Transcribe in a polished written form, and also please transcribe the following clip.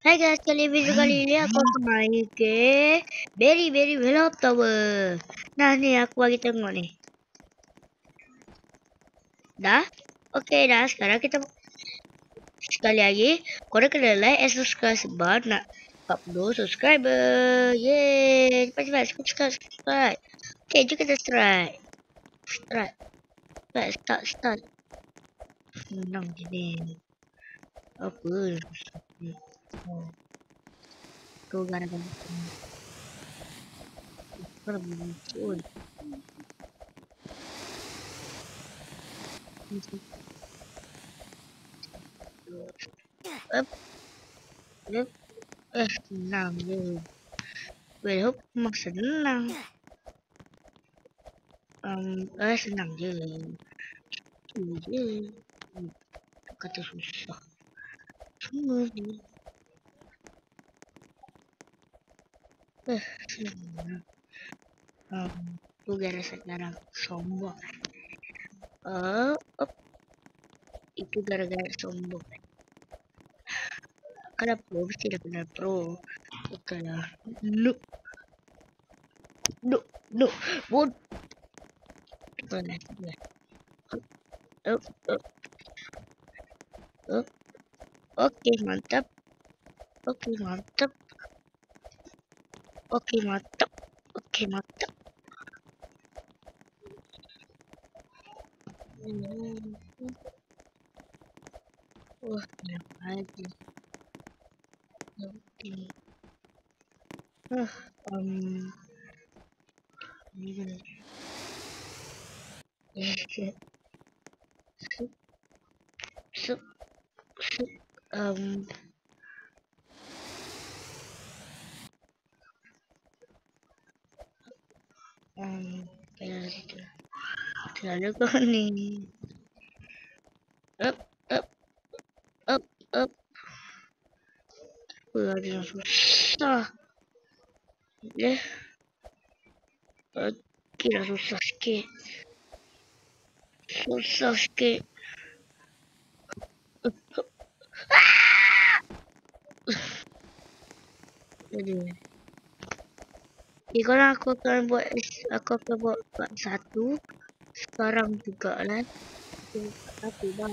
Hai guys, video kali ini aku akan main game Very Well Tower. Nah nih aku lagi tengok nih. Dah? Oke dah, sekarang kita sekali lagi korang kena like and subscribe sebab nak 40 subscriber. Yeay, cepat subscribe. Oke, jom kita start. Start. Senang je ni. Apa? Kau gara-gara kalau muncul senang je. Well, memang senang. Senang je. Itu je. Kata susah. Semua je. Senang. Tu gara sekarang sombong. Itu gara-gara sombong. Kalau pro mesti dah kenal pro. Bukanlah. No. Bodoh. Oke, mantap. Wah, kenapa aja? Oke. Terlalu kau ni. Up. Ada yang susah. Kira susah sikit. Kalau aku akan buat part 1 sekarang juga lah. Satu dah.